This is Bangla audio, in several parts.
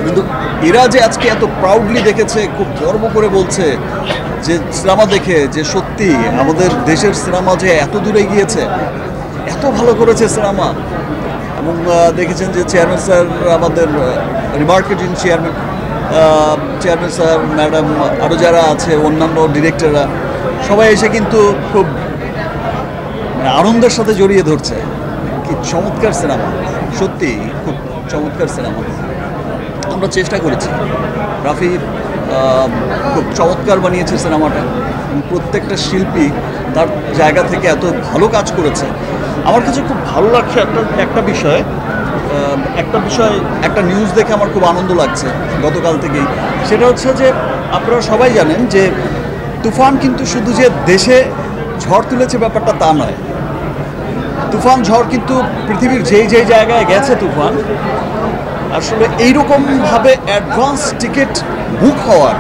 কিন্তু এরা যে আজকে এত প্রাউডলি দেখেছে, খুব গর্ব করে বলছে যে সিনেমা দেখে যে সত্যি আমাদের দেশের সিনেমা যে এত দূরে গিয়েছে, এত ভালো করেছে সিনেমা। এবং দেখেছেন যে চেয়ারম্যান স্যার, আমাদের রিমার্কেটিং চেয়ারম্যান স্যার, ম্যাডাম, আরও যারা আছে অন্যান্য ডিরেক্টররা সবাই এসে কিন্তু খুব আনন্দের সাথে জড়িয়ে ধরছে। কি চমৎকার সিনেমা, সত্যি খুব চমৎকার সিনেমা। আমরা চেষ্টা করেছি, রাফি খুব চমৎকার বানিয়েছে সিনেমাটা। প্রত্যেকটা শিল্পী তার জায়গা থেকে এত ভালো কাজ করেছে। আমার কাছে খুব ভালো লাগছে একটা নিউজ দেখে আমার খুব আনন্দ লাগছে গতকাল থেকেই। সেটা হচ্ছে যে আপনারা সবাই জানেন যে তুফান কিন্তু শুধু যে দেশে ঝড় তুলেছে ব্যাপারটা তা নয়। তুফান ঝড় কিন্তু পৃথিবীর যেই জায়গায় গেছে তুফান, আসলে এইরকমভাবে অ্যাডভান্স টিকিট বুক হওয়ার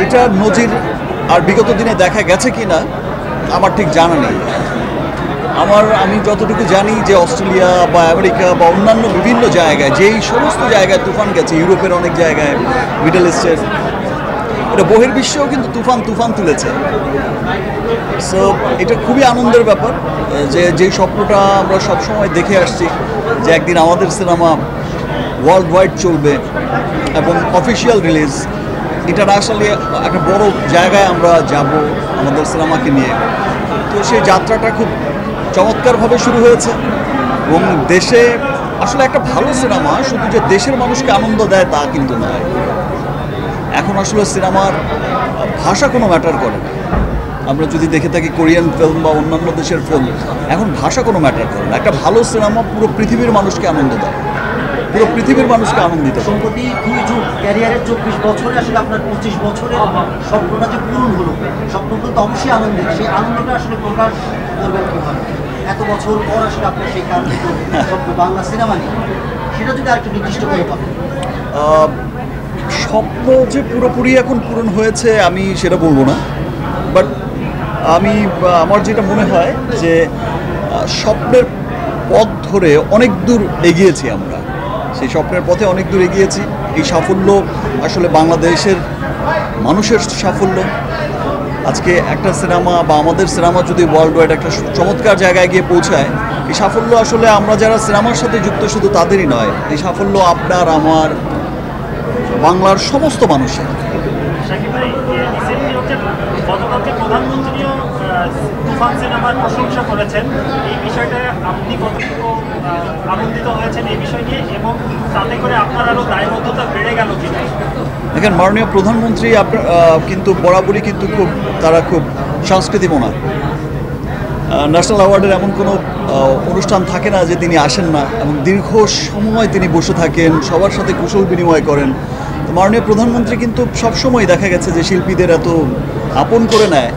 এটা নজির আর বিগত দিনে দেখা গেছে কি না আমার ঠিক জানা নেই। আমি যতটুকু জানি যে অস্ট্রেলিয়া বা আমেরিকা বা অন্যান্য বিভিন্ন জায়গায়, যেই সমস্ত জায়গায় তুফান গেছে, ইউরোপের অনেক জায়গায়, মিডল ইস্টের, এটা বহির্বিশ্বেও কিন্তু তুফান তুলেছে। সো এটা খুবই আনন্দের ব্যাপার যেই স্বপ্নটা আমরা সবসময় দেখে আসছি যে একদিন আমাদের সিনেমা ওয়ার্ল্ড ওয়াইড চলবে এবং অফিসিয়াল রিলিজ ইন্টারন্যাশনালি একটা বড় জায়গায় আমরা যাব আমাদের সিনেমাকে নিয়ে। তো সেই যাত্রাটা খুব চমৎকারভাবে শুরু হয়েছে এবং দেশে আসলে একটা ভালো সিনেমা শুধু যে দেশের মানুষকে আনন্দ দেয় তা কিন্তু নয়। এখন আসলে সিনেমার ভাষা কোনো ম্যাটার করে না। আমরা যদি দেখে থাকি কোরিয়ান ফিল্ম বা অন্যান্য দেশের ফিল্ম, এখন ভাষা কোনো ম্যাটার করে না। একটা ভালো সিনেমা পুরো পৃথিবীর মানুষকে আনন্দ দেয়, পুরো পৃথিবীর মানুষকে আনন্দিত। সম্প্রতি 2 যুগ ক্যারিয়ারের 24 বছরে আসলে আপনার 25 বছরের স্বপ্নটা যে পূরণ হলো, স্বপ্নগুলো তো অবশ্যই আনন্দের, সেই আনন্দটা আসলে প্রকাশ করবেন কীভাবে? এত বছর পর আসলে আপনার সেই কাঙ্ক্ষিত স্বপ্ন বাংলা সিনেমা নিয়ে, সেটা যদি আরেকটু নির্দিষ্ট করে পাবেন। স্বপ্ন যে পুরোপুরি এখন পূরণ হয়েছে আমি সেটা বলবো না, বাট আমার যেটা মনে হয় যে স্বপ্নের পথ ধরে অনেক দূর এগিয়েছি আমরা, সেই স্বপ্নের পথে অনেক দূর এগিয়েছি। এই সাফল্য আসলে বাংলাদেশের মানুষের সাফল্য। আজকে একটা সিনেমা বা আমাদের সিনেমা যদি ওয়ার্ল্ড ওয়াইড একটা চমৎকার জায়গায় গিয়ে পৌঁছায়, এই সাফল্য আসলে আমরা যারা সিনেমার সাথে যুক্ত শুধু তাদেরই নয়, এই সাফল্য আপনার, আমার, বাংলার সমস্ত মানুষের। গতকালকে প্রধানমন্ত্রীও তুফান সিনেমার প্রশংসা করেছেন। এই বিষয়টা আপনি কতটুকু আনন্দিত হয়েছেন এই বিষয় নিয়ে, এবং তাতে করে আপনার আরও দায়বদ্ধতা বেড়ে গেল কিনা? দেখেন, মাননীয় প্রধানমন্ত্রী কিন্তু বরাবরই কিন্তু তারা খুব সংস্কৃতিমনা। ন্যাশনাল অ্যাওয়ার্ডের এমন কোনো অনুষ্ঠান থাকে না যে তিনি আসেন না, এবং দীর্ঘ সময় তিনি বসে থাকেন, সবার সাথে কুশল বিনিময় করেন। তো মাননীয় প্রধানমন্ত্রী কিন্তু সবসময় দেখা গেছে যে শিল্পীদের এত আপন করে নেয়।